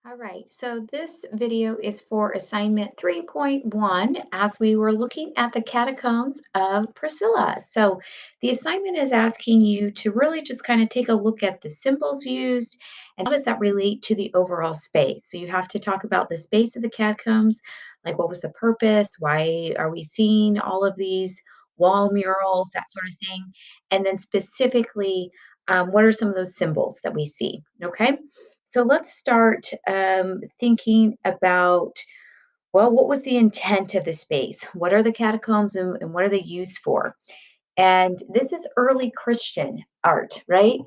All right, so this video is for assignment 3.1 as we were looking at the catacombs of Priscilla. So the assignment is asking you to really just kind of take a look at the symbols used and how does that relate to the overall space. So you have to talk about the space of the catacombs, like what was the purpose, why are we seeing all of these wall murals, that sort of thing, and then specifically, what are some of those symbols that we see, okay? So let's start thinking about, well, what was the intent of the space? What are the catacombs and what are they used for? And this is early Christian art, right?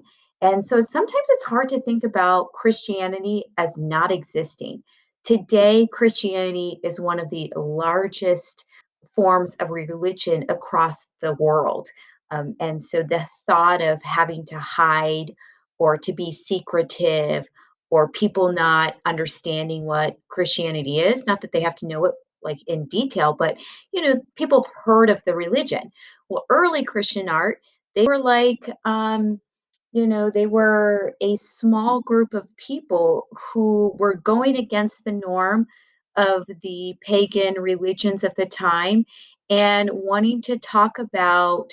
And so sometimes it's hard to think about Christianity as not existing. Today, Christianity is one of the largest forms of religion across the world. And so the thought of having to hide or to be secretive or people not understanding what Christianity is, not that they have to know it like in detail, but people have heard of the religion. Well, early Christian art, they were like, they were a small group of people who were going against the norm of the pagan religions of the time and wanting to talk about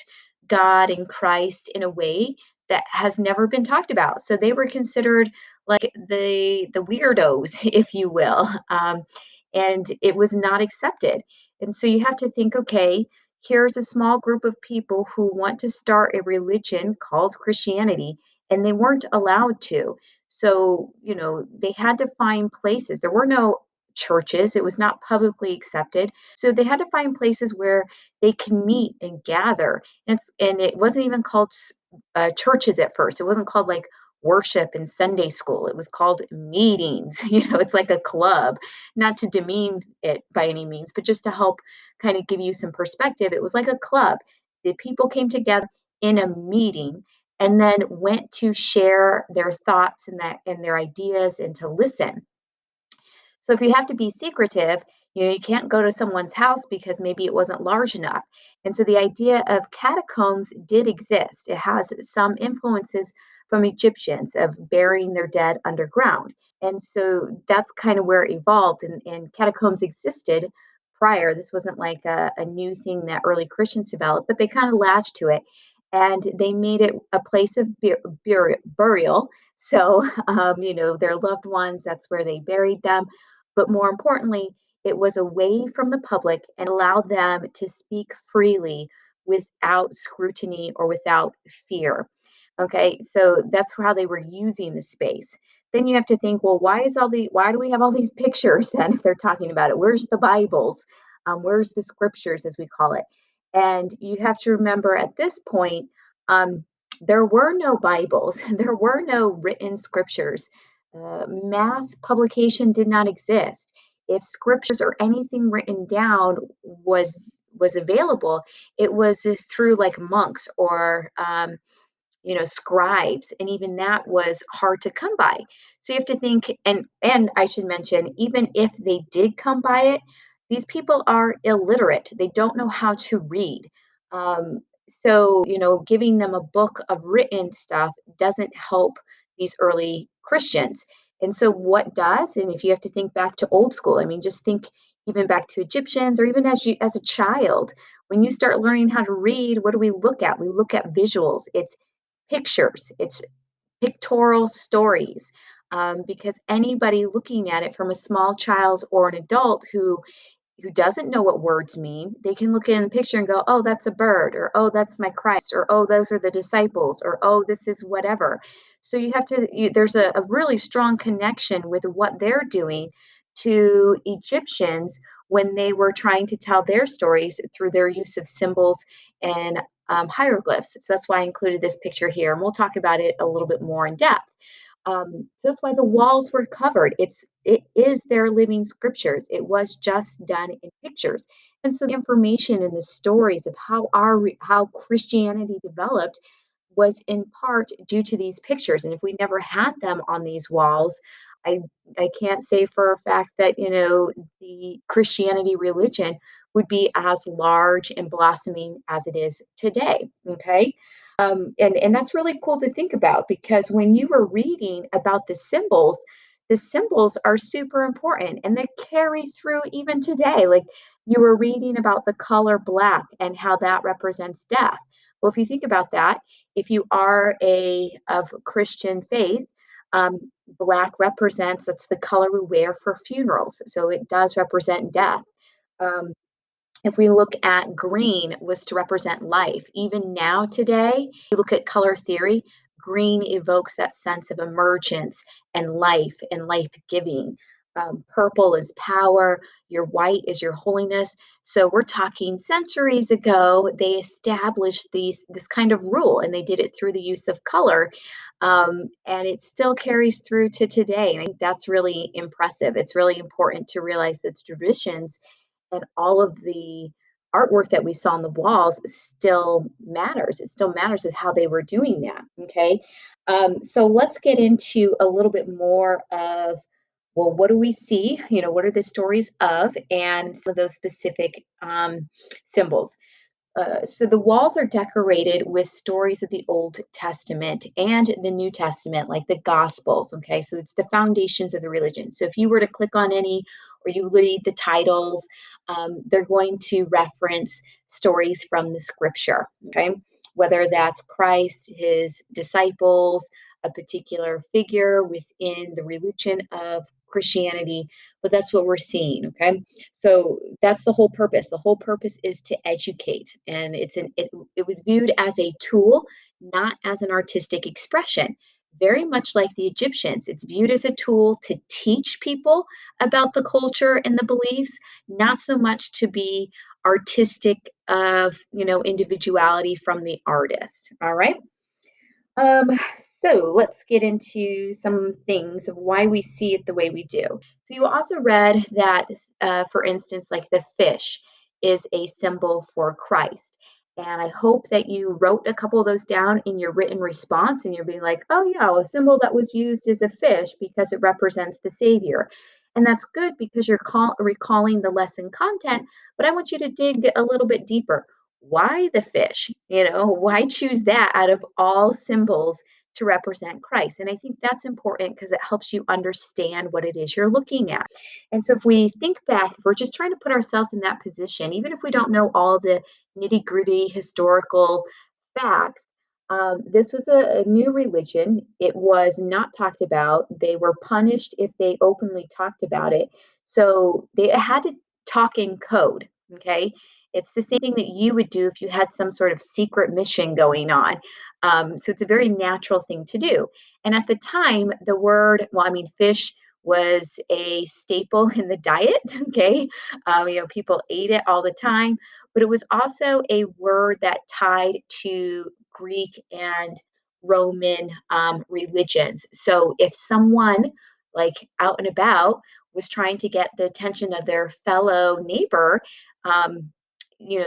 God and Christ in a way that has never been talked about. So they were considered like the weirdos, if you will, and it was not accepted. And so you have to think, okay, here's a small group of people who want to start a religion called Christianity, and they weren't allowed to. So, they had to find places. There were no churches, it was not publicly accepted. So they had to find places where they can meet and gather. And it wasn't even called churches at first. It wasn't called like worship in Sunday school. It was called meetings. It's like a club, not to demean it by any means, but just to help kind of give you some perspective. It was like a club. The people came together in a meeting and then went to share their thoughts and their ideas and to listen. So if you have to be secretive, you can't go to someone's house because maybe it wasn't large enough. And so the idea of catacombs did exist. It has some influences from Egyptians of burying their dead underground. And so that's kind of where it evolved. And catacombs existed prior. This wasn't like a new thing that early Christians developed, but they kind of latched to it. And they made it a place of burial. So, their loved ones, that's where they buried them, but more importantly, it was away from the public and allowed them to speak freely without scrutiny or without fear. Okay, so that's how they were using the space. Then you have to think, well, why do we have all these pictures then if they're talking about it? Where's the Bibles? Where's the scriptures, as we call it? And you have to remember at this point, there were no Bibles, there were no written scriptures, mass publication did not exist. If scriptures or anything written down was available, it was through like monks or scribes, and even that was hard to come by. So you have to think, and I should mention, even if they did come by it, these people are illiterate. They don't know how to read. So giving them a book of written stuff doesn't help these early Christians. And so what does, and if you have to think back to old school, I mean, just think even back to Egyptians, or even as a child, when you start learning how to read, what do we look at? We look at visuals. It's pictures, it's pictorial stories. Because anybody looking at it, from a small child or an adult who doesn't know what words mean, they can look in the picture and go, oh, that's a bird, or oh, that's my Christ, or oh, those are the disciples, or oh, this is whatever. So there's a really strong connection with what they're doing to Egyptians when they were trying to tell their stories through their use of symbols and hieroglyphs. So that's why I included this picture here, and we'll talk about it a little bit more in depth. So that's why the walls were covered. It is their living scriptures. It was just done in pictures. And so the information and the stories of how Christianity developed was in part due to these pictures. And if we never had them on these walls, I I can't say for a fact that, the Christianity religion would be as large and blossoming as it is today. Okay. And that's really cool to think about, because when you were reading about the symbols, the symbols are super important and they carry through even today. Like you were reading about the color black and how that represents death. Well, if you think about that, if you are a of Christian faith, black represents that's the color we wear for funerals. So it does represent death. Um, if we look at green was to represent life. Even now today, you look at color theory, green evokes that sense of emergence and life giving. Purple is power, your white is your holiness. So we're talking centuries ago, they established this kind of rule and they did it through the use of color. And it still carries through to today. And I think that's really impressive. It's really important to realize that traditions and all of the artwork that we saw on the walls still matters. It still matters as how they were doing that. Okay. So let's get into a little bit more of, well, what do we see? What are the stories of, and some of those specific symbols. So the walls are decorated with stories of the Old Testament and the New Testament, like the Gospels. Okay, so it's the foundations of the religion. So if you were to click on any or you read the titles, they're going to reference stories from the scripture. Okay, whether that's Christ, his disciples, a particular figure within the religion of Christianity, but that's what we're seeing. Okay, so that's the whole purpose. The whole purpose is to educate, and it was viewed as a tool, not as an artistic expression. Very much like the Egyptians, it's viewed as a tool to teach people about the culture and the beliefs, not so much to be artistic of individuality from the artist. All right. So let's get into some things of why we see it the way we do. So you also read that, for instance, like the fish is a symbol for Christ. And I hope that you wrote a couple of those down in your written response and you're being like, oh, yeah, a symbol that was used is a fish because it represents the Savior. And that's good because you're recalling the lesson content, but I want you to dig a little bit deeper. Why the fish? Why choose that out of all symbols to represent Christ? And I think that's important because it helps you understand what it is you're looking at. And so if we think back, if we're just trying to put ourselves in that position, even if we don't know all the nitty gritty historical facts, this was a new religion. It was not talked about. They were punished if they openly talked about it. So they had to talk in code. Okay. It's the same thing that you would do if you had some sort of secret mission going on. So it's a very natural thing to do. And at the time, the word, well, I mean, fish was a staple in the diet. Okay. People ate it all the time, but it was also a word that tied to Greek and Roman religions. So if someone like out and about was trying to get the attention of their fellow neighbor, um,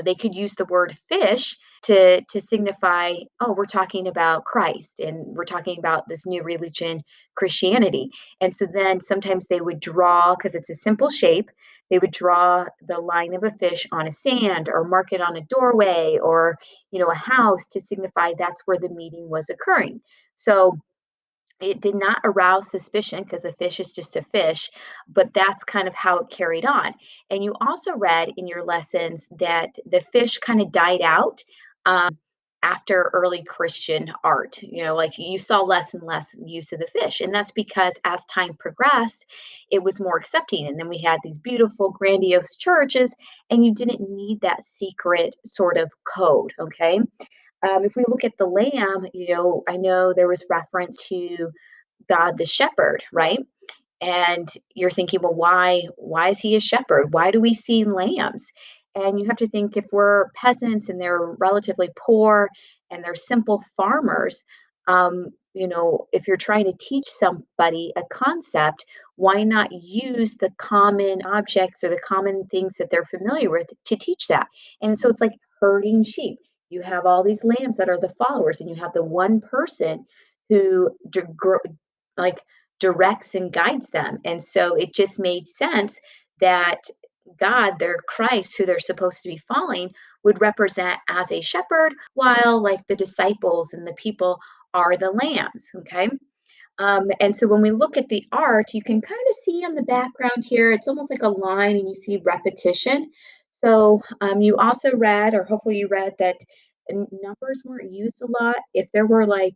they could use the word fish to signify, oh, we're talking about Christ and we're talking about this new religion, Christianity. And so then sometimes they would draw, because it's a simple shape, they would draw the line of a fish on a sand or mark it on a doorway or a house to signify that's where the meeting was occurring. So it did not arouse suspicion because a fish is just a fish, but that's kind of how it carried on. And you also read in your lessons that the fish kind of died out after early Christian art. Like you saw less and less use of the fish. And that's because as time progressed, it was more accepting. And then we had these beautiful, grandiose churches, and you didn't need that secret sort of code. Okay. If we look at the lamb, I know there was reference to God the shepherd, right? And you're thinking, well, why is he a shepherd? Why do we see lambs? And you have to think if we're peasants and they're relatively poor and they're simple farmers, if you're trying to teach somebody a concept, why not use the common objects or the common things that they're familiar with to teach that? And so it's like herding sheep. You have all these lambs that are the followers, and you have the one person who like directs and guides them. And so it just made sense that God, their Christ, who they're supposed to be following, would represent as a shepherd, while like the disciples and the people are the lambs. Okay. And so when we look at the art, you can kind of see on the background here, it's almost like a line and you see repetition. So you also read, or hopefully you read, that numbers weren't used a lot. If there were like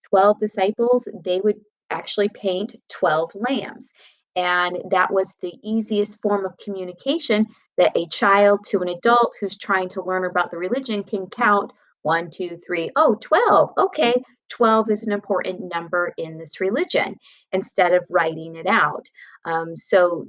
12 disciples, they would actually paint 12 lambs. And that was the easiest form of communication that a child to an adult who's trying to learn about the religion can count one, two, three, oh, 12. Okay, 12 is an important number in this religion instead of writing it out. So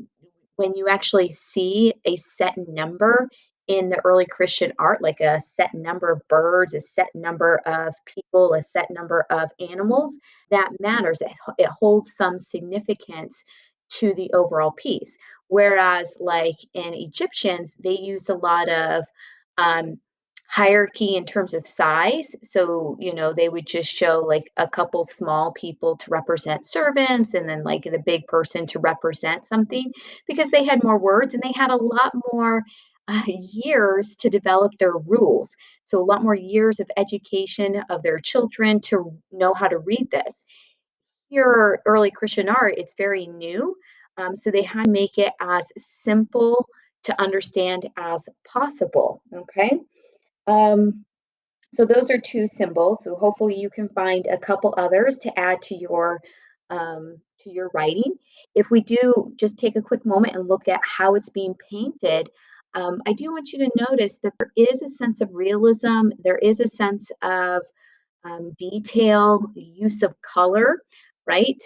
when you actually see a set number in the early Christian art, like a set number of birds, a set number of people, a set number of animals, that matters. It holds some significance to the overall piece. Whereas, like in Egyptians, they use a lot of um, hierarchy in terms of size. So, they would just show like a couple small people to represent servants and then like the big person to represent something because they had more words and they had a lot more years to develop their rules. So, a lot more years of education of their children to know how to read this. Your early Christian art, it's very new. So, they had to make it as simple to understand as possible. Okay. Um, so those are two symbols. So hopefully you can find a couple others to add to your writing. If we do just take a quick moment and look at how it's being painted, I do want you to notice that there is a sense of realism. There is a sense of detail, use of color, right?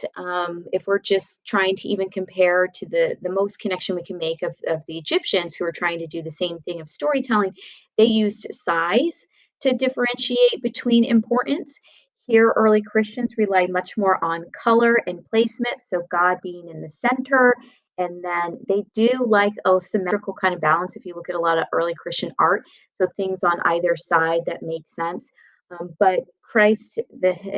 If we're just trying to even compare to the most connection we can make of the Egyptians who are trying to do the same thing of storytelling, they used size to differentiate between importance. Here, early Christians relied much more on color and placement, so God being in the center. And then they do like a symmetrical kind of balance if you look at a lot of early Christian art. So things on either side that make sense. But Christ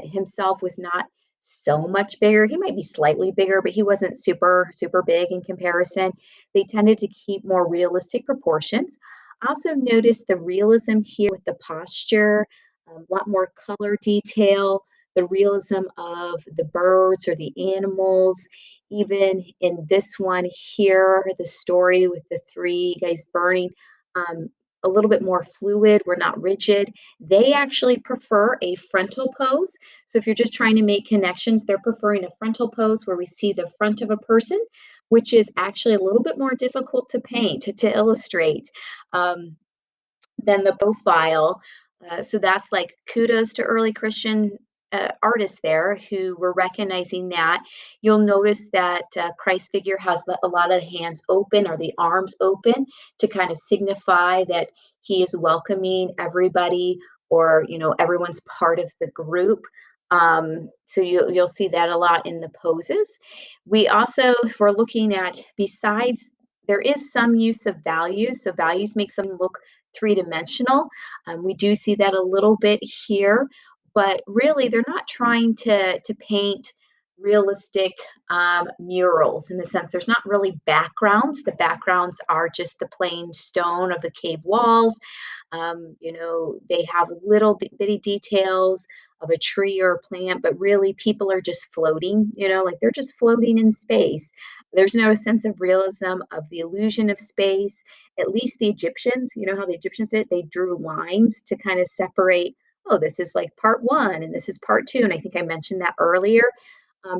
himself was not so much bigger. He might be slightly bigger, but he wasn't super big in comparison. They tended to keep more realistic proportions. I also noticed the realism here with the posture, a lot more color detail, the realism of the birds or the animals. Even in this one here, the story with the three guys burning, um, a little bit more fluid. We're not rigid. They actually prefer a frontal pose. So if you're just trying to make connections, they're preferring a frontal pose where we see the front of a person, which is actually a little bit more difficult to paint, to illustrate. Um, than the profile. So that's like kudos to early Christian artists there who were recognizing that. You'll notice that Christ figure has a lot of the hands open or the arms open to kind of signify that he is welcoming everybody or everyone's part of the group. So you'll see that a lot in the poses. We also, if we're looking at besides, there is some use of values. So values make something look three-dimensional. We do see that a little bit here, but really they're not trying to paint realistic murals in the sense there's not really backgrounds. The backgrounds are just the plain stone of the cave walls. They have little bitty details of a tree or a plant, but really people are just floating, like they're just floating in space. There's no sense of realism of the illusion of space. At least the Egyptians, how the Egyptians did, they drew lines to kind of separate, oh, this is like part one and this is part two. And I think I mentioned that earlier.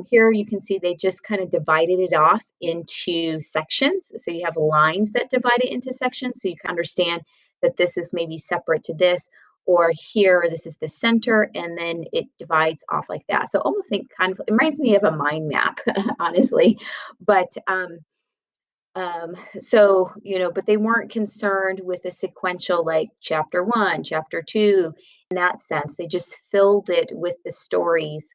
Here you can see they just kind of divided it off into sections. So you have lines that divide it into sections so you can understand that this is maybe separate to this, or here this is the center, and then it divides off like that. So almost think kind of it reminds me of a mind map, honestly. But but they weren't concerned with a sequential like chapter one, chapter two, in that sense. They just filled it with the stories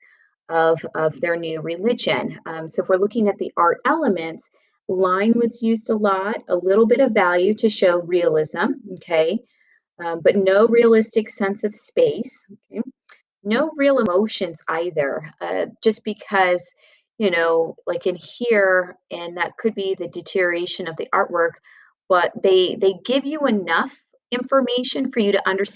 of their new religion. So if we're looking at the art elements, line was used a lot, a little bit of value to show realism, okay, but no realistic sense of space. Okay? No real emotions either, just because, like in here, and that could be the deterioration of the artwork, but they give you enough information for you to understand